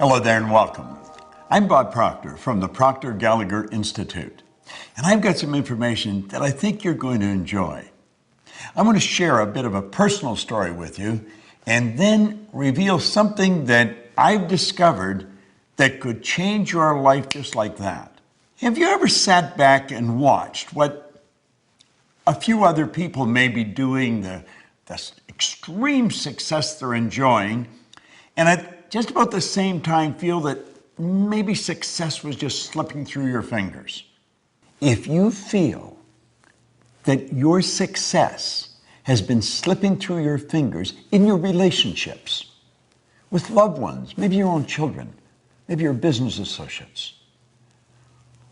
Hello there and welcome. I'm Bob Proctor from the Proctor Gallagher Institute, and I've got some information that I think you're going to enjoy. I want to share a bit of a personal story with you and then reveal something that I've discovered that could change your life just like that. Have you ever sat back and watched what a few other people may be doing, the extreme success they're enjoying, and at just about the same time feel that maybe success was just slipping through your fingers? If you feel that your success has been slipping through your fingers in your relationships with loved ones, maybe your own children, maybe your business associates,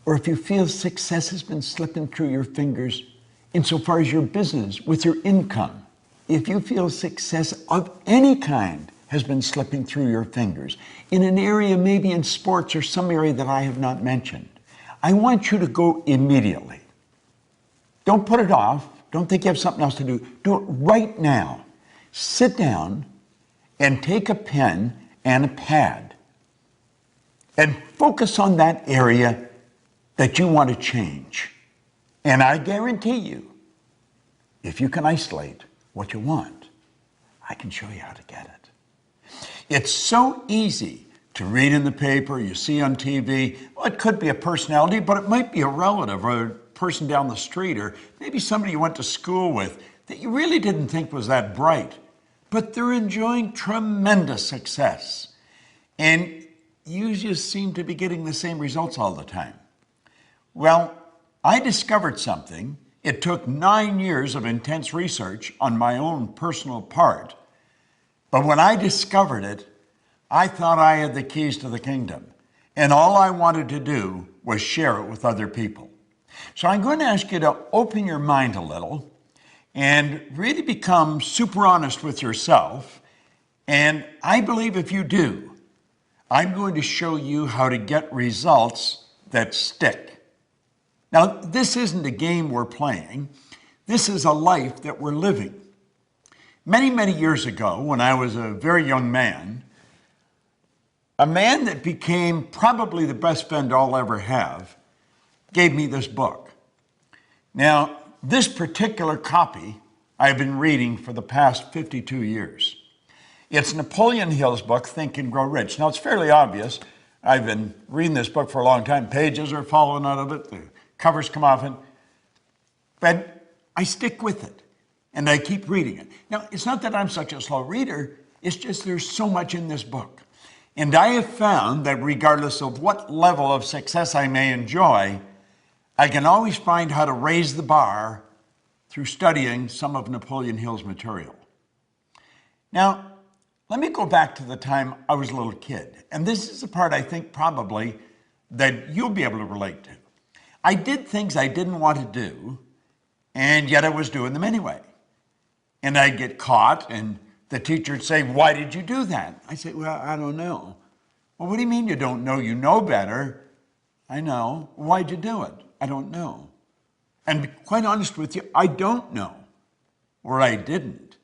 or if you feel success has been slipping through your fingers insofar as your business, with your income, if you feel success of any kind has been slipping through your fingers in an area, maybe in sports or some area that I have not mentioned, I want you to go immediately. Don't put it off. Don't think you have something else to do. Do it right now. Sit down and take a pen and a pad and focus on that area that you want to change. And I guarantee you, if you can isolate what you want, I can show you how to get it. It's so easy to read in the paper, you see on TV. Well, it could be a personality, but it might be a relative or a person down the street, or maybe somebody you went to school with that you really didn't think was that bright, but they're enjoying tremendous success. And you just seem to be getting the same results all the time. Well, I discovered something. It took 9 years of intense research on my own personal part. But when I discovered it, I thought I had the keys to the kingdom. And all I wanted to do was share it with other people. So I'm going to ask you to open your mind a little and really become super honest with yourself. And I believe if you do, I'm going to show you how to get results that stick. Now, this isn't a game we're playing. This is a life that we're living. Many, many years ago, when I was a very young man, a man that became probably the best friend I'll ever have gave me this book. Now, this particular copy I've been reading for the past 52 years. It's Napoleon Hill's book, Think and Grow Rich. Now, it's fairly obvious. I've been reading this book for a long time. Pages are falling out of it. The covers come off it. But I stick with it. And I keep reading it. Now, it's not that I'm such a slow reader. It's just there's so much in this book. And I have found that regardless of what level of success I may enjoy, I can always find how to raise the bar through studying some of Napoleon Hill's material. Now, let me go back to the time I was a little kid. And this is the part I think probably that you'll be able to relate to. I did things I didn't want to do, and yet I was doing them anyway. And I'd get caught, and the teacher would say, "Why did you do that?" I say, "Well, I don't know." "Well, what do you mean you don't know? You know better." "I know." "Why'd you do it?" "I don't know." And to be quite honest with you, I don't know, or I didn't.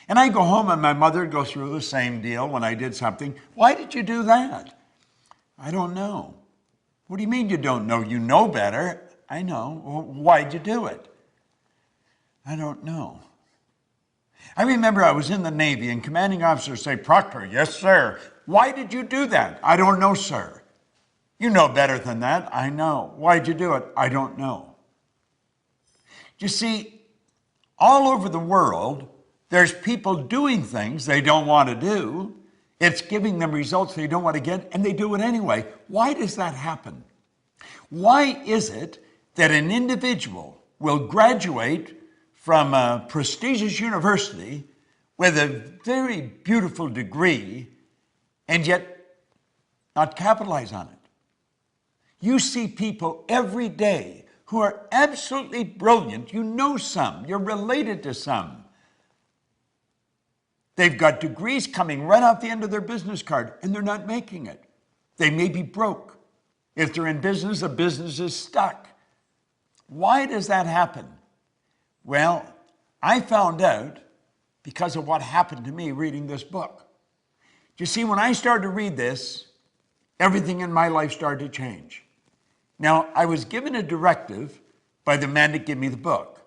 And I go home, and my mother would go through the same deal when I did something. "Why did you do that?" "I don't know." "What do you mean you don't know? You know better." "I know." "Well, why'd you do it?" "I don't know." I remember I was in the Navy and commanding officers say, "Proctor, yes, sir. Why did you do that?" "I don't know, sir." "You know better than that." "I know." "Why'd you do it?" "I don't know." You see, all over the world, there's people doing things they don't want to do. It's giving them results they don't want to get, and they do it anyway. Why does that happen? Why is it that an individual will graduate from a prestigious university with a very beautiful degree and yet not capitalize on it? You see people every day who are absolutely brilliant. You know some, you're related to some. They've got degrees coming right off the end of their business card, and they're not making it. They may be broke. If they're in business, the business is stuck. Why does that happen? Well, I found out because of what happened to me reading this book. You see, when I started to read this, everything in my life started to change. Now, I was given a directive by the man that gave me the book,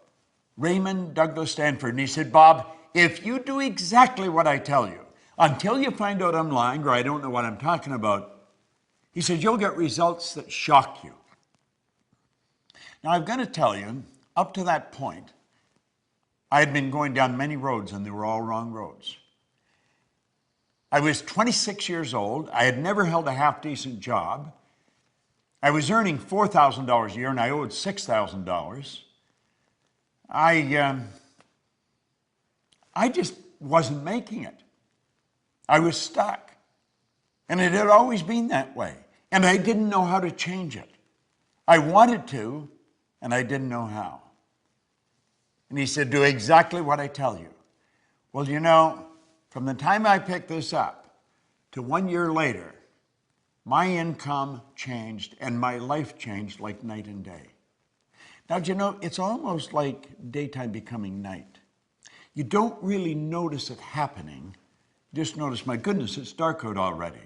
Raymond Douglas Stanford, and he said, Bob, if you do exactly what I tell you, until you find out I'm lying or I don't know what I'm talking about, he said, you'll get results that shock you. Now, I've got to tell you, up to that point, I had been going down many roads and they were all wrong roads. I was 26 years old. I had never held a half-decent job. I was earning $4,000 a year and I owed $6,000. I just wasn't making it. I was stuck. And it had always been that way. And I didn't know how to change it. I wanted to, and I didn't know how. And he said, do exactly what I tell you. Well, you know, from the time I picked this up to 1 year later, my income changed and my life changed like night and day. Now, do you know, it's almost like daytime becoming night. You don't really notice it happening. You just notice, my goodness, it's dark out already.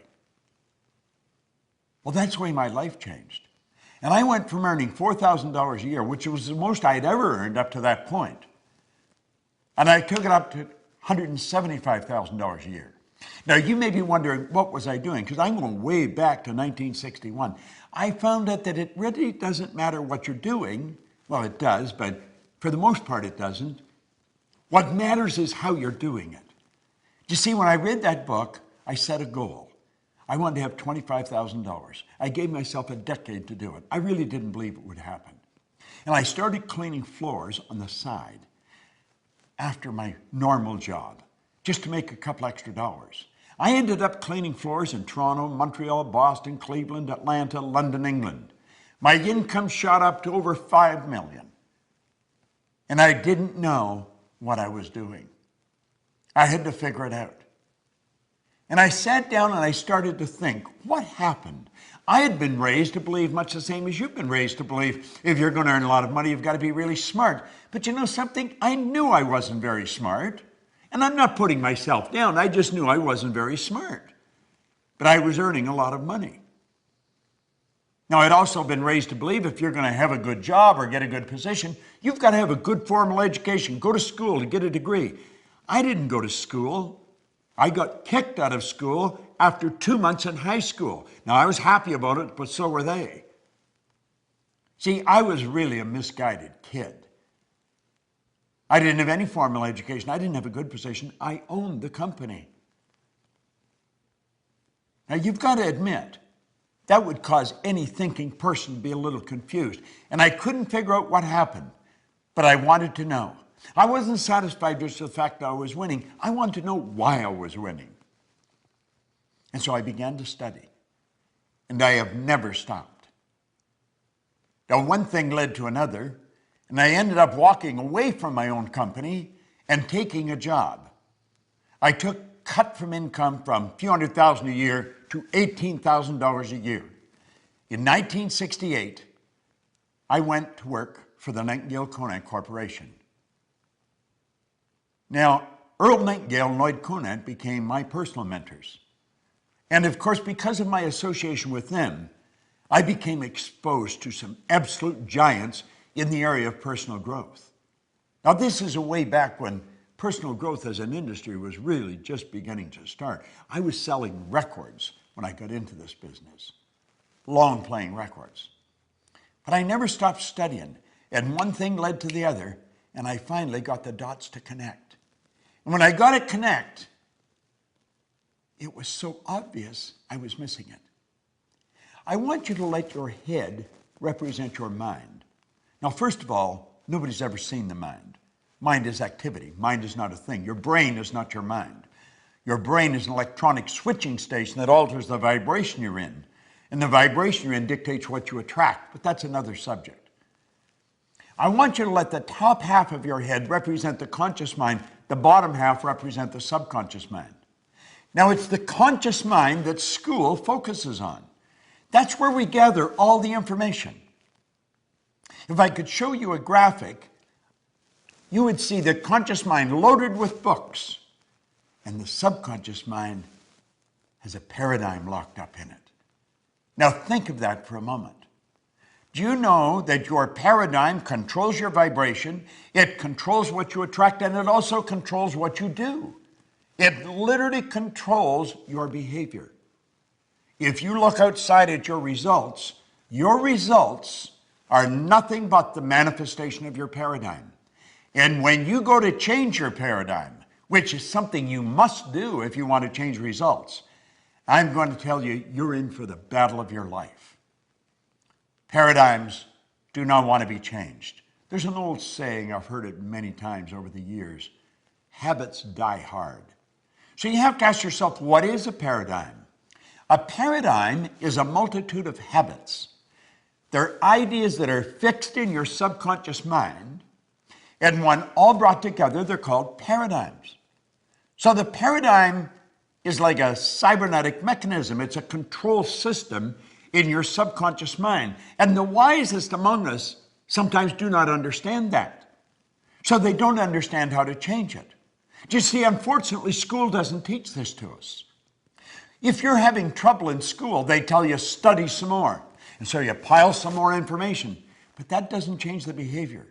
Well, that's the way my life changed. And I went from earning $4,000 a year, which was the most I'd ever earned up to that point, and I took it up to $175,000 a year. Now, you may be wondering, what was I doing? Because I'm going way back to 1961. I found out that it really doesn't matter what you're doing. Well, it does, but for the most part, it doesn't. What matters is how you're doing it. You see, when I read that book, I set a goal. I wanted to have $25,000. I gave myself a decade to do it. I really didn't believe it would happen. And I started cleaning floors on the side after my normal job, just to make a couple extra dollars. I ended up cleaning floors in Toronto, Montreal, Boston, Cleveland, Atlanta, London, England. My income shot up to over $5 million. And I didn't know what I was doing. I had to figure it out. And I sat down and I started to think, what happened? I had been raised to believe much the same as you've been raised to believe. If you're going to earn a lot of money, you've got to be really smart. But you know something? I knew I wasn't very smart. And I'm not putting myself down. I just knew I wasn't very smart. But I was earning a lot of money. Now, I'd also been raised to believe if you're going to have a good job or get a good position, you've got to have a good formal education, go to school to get a degree. I didn't go to school. I got kicked out of school after 2 months in high school. Now, I was happy about it, but so were they. See, I was really a misguided kid. I didn't have any formal education. I didn't have a good position. I owned the company. Now, you've got to admit, that would cause any thinking person to be a little confused. And I couldn't figure out what happened, but I wanted to know. I wasn't satisfied just with the fact that I was winning. I wanted to know why I was winning. And so I began to study, and I have never stopped. Now, one thing led to another, and I ended up walking away from my own company and taking a job. I took cut from income from a few $100,000 a year to $18,000 a year. In 1968, I went to work for the Nightingale Conant Corporation. Now, Earl Nightingale and Lloyd Conant became my personal mentors. And of course, because of my association with them, I became exposed to some absolute giants in the area of personal growth. Now, this is a way back when personal growth as an industry was really just beginning to start. I was selling records when I got into this business, long playing records. But I never stopped studying, and one thing led to the other, and I finally got the dots to connect. And when I got it connect, it was so obvious I was missing it. I want you to let your head represent your mind. Now, first of all, nobody's ever seen the mind. Mind is activity. Mind is not a thing. Your brain is not your mind. Your brain is an electronic switching station that alters the vibration you're in. And the vibration you're in dictates what you attract, but that's another subject. I want you to let the top half of your head represent the conscious mind, the bottom half represent the subconscious mind. Now, it's the conscious mind that school focuses on. That's where we gather all the information. If I could show you a graphic, you would see the conscious mind loaded with books, and the subconscious mind has a paradigm locked up in it. Now think of that for a moment. Do you know that your paradigm controls your vibration, it controls what you attract, and it also controls what you do? It literally controls your behavior. If you look outside at your results are nothing but the manifestation of your paradigm. And when you go to change your paradigm, which is something you must do if you want to change results, I'm going to tell you, you're in for the battle of your life. Paradigms do not want to be changed. There's an old saying, I've heard it many times over the years, habits die hard. So you have to ask yourself, what is a paradigm? A paradigm is a multitude of habits. They're ideas that are fixed in your subconscious mind, and when all brought together, they're called paradigms. So the paradigm is like a cybernetic mechanism. It's a control system in your subconscious mind. And the wisest among us sometimes do not understand that. So they don't understand how to change it. You see, unfortunately, school doesn't teach this to us. If you're having trouble in school, they tell you study some more. And so you pile some more information. But that doesn't change the behavior.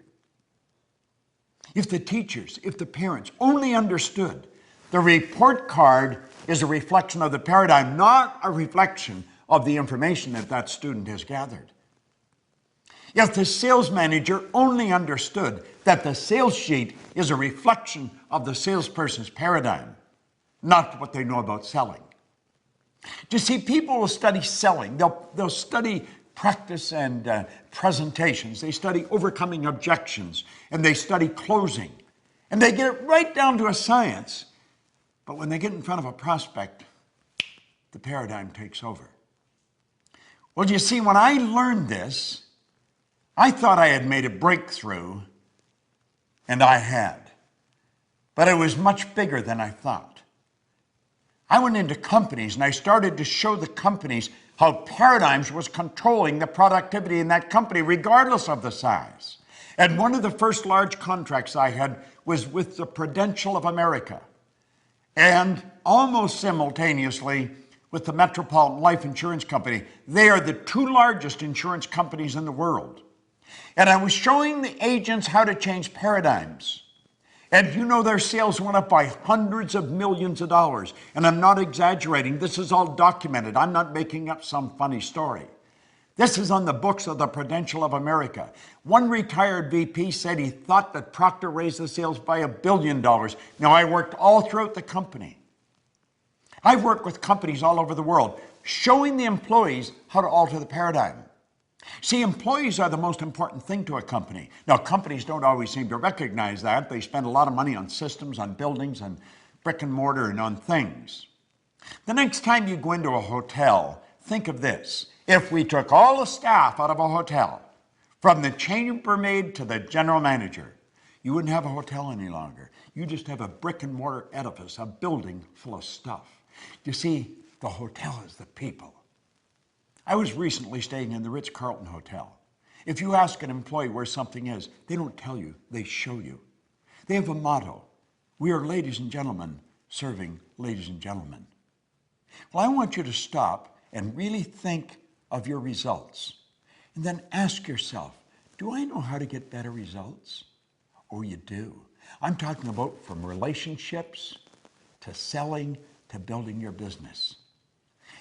If the teachers, if the parents only understood the report card is a reflection of the paradigm, not a reflection of the information that that student has gathered. If the sales manager only understood that the sales sheet is a reflection of the salesperson's paradigm, not what they know about selling. You see, people will study selling. They'll study practice and presentations. They study overcoming objections, and they study closing. And they get it right down to a science. But when they get in front of a prospect, the paradigm takes over. Well, you see, when I learned this, I thought I had made a breakthrough, and I had. But it was much bigger than I thought. I went into companies, and I started to show the companies how paradigms was controlling the productivity in that company, regardless of the size. And one of the first large contracts I had was with the Prudential of America, and almost simultaneously with the Metropolitan Life Insurance Company. They are the two largest insurance companies in the world. And I was showing the agents how to change paradigms. And you know, their sales went up by hundreds of millions of dollars. And I'm not exaggerating. This is all documented. I'm not making up some funny story. This is on the books of the Prudential of America. One retired VP said he thought that Proctor raised the sales by $1 billion. Now, I worked all throughout the company. I've worked with companies all over the world, showing the employees how to alter the paradigm. See, employees are the most important thing to a company. Now, companies don't always seem to recognize that. They spend a lot of money on systems, on buildings, on brick and mortar, and on things. The next time you go into a hotel, think of this. If we took all the staff out of a hotel, from the chambermaid to the general manager, you wouldn't have a hotel any longer. You just have a brick and mortar edifice, a building full of stuff. You see, the hotel is the people. I was recently staying in the Ritz-Carlton Hotel. If you ask an employee where something is, they don't tell you, they show you. They have a motto: we are ladies and gentlemen serving ladies and gentlemen. Well, I want you to stop and really think of your results. And then ask yourself, do I know how to get better results? Oh, you do. I'm talking about from relationships to selling to building your business.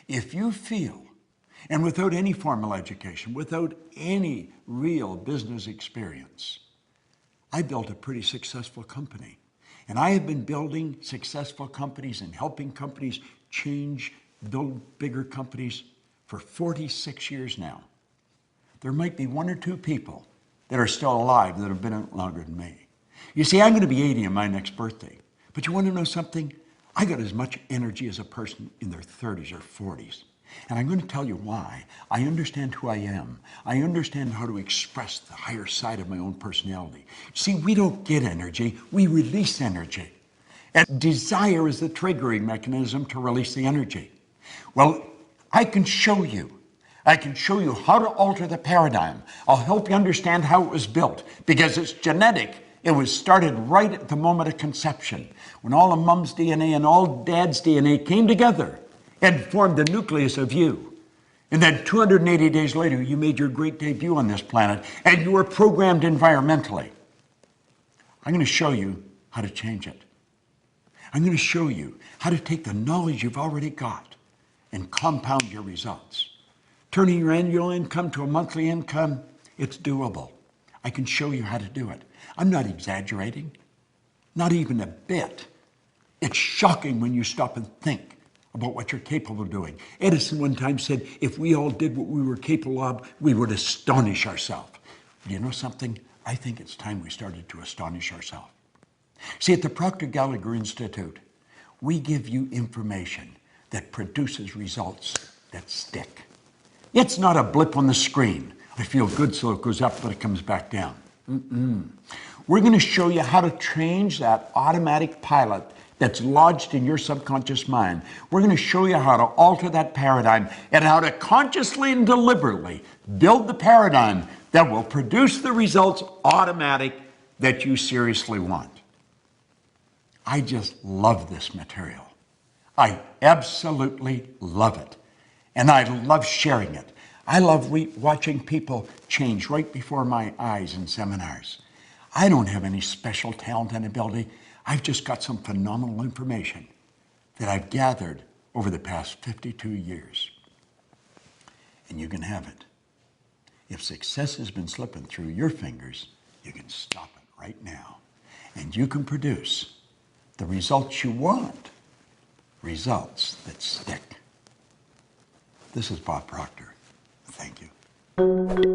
If you feel, and without any formal education, without any real business experience, I built a pretty successful company. And I have been building successful companies and helping companies change, build bigger companies for 46 years now. There might be one or two people that are still alive that have been in it longer than me. You see, I'm going to be 80 on my next birthday. But you want to know something? I got as much energy as a person in their 30s or 40s. And I'm going to tell you why. I understand who I am. I understand how to express the higher side of my own personality. See, we don't get energy, we release energy. And desire is the triggering mechanism to release the energy. Well, I can show you. I can show you how to alter the paradigm. I'll help you understand how it was built, because it's genetic. It was started right at the moment of conception, when all of mom's DNA and all dad's DNA came together and formed the nucleus of you. And then 280 days later, you made your great debut on this planet, and you were programmed environmentally. I'm going to show you how to change it. I'm going to show you how to take the knowledge you've already got and compound your results. Turning your annual income to a monthly income, it's doable. I can show you how to do it. I'm not exaggerating, not even a bit. It's shocking when you stop and think about what you're capable of doing. Edison one time said, if we all did what we were capable of, we would astonish ourselves. You know something? I think it's time we started to astonish ourselves. See, at the Proctor Gallagher Institute, we give you information that produces results that stick. It's not a blip on the screen. I feel good, so it goes up, but it comes back down. We're going to show you how to change that automatic pilot that's lodged in your subconscious mind. We're going to show you how to alter that paradigm and how to consciously and deliberately build the paradigm that will produce the results automatic that you seriously want. I just love this material. I absolutely love it. And I love sharing it. I love watching people change right before my eyes in seminars. I don't have any special talent and ability. I've just got some phenomenal information that I've gathered over the past 52 years. And you can have it. If success has been slipping through your fingers, you can stop it right now. And you can produce the results you want, results that stick. This is Bob Proctor. Thank you.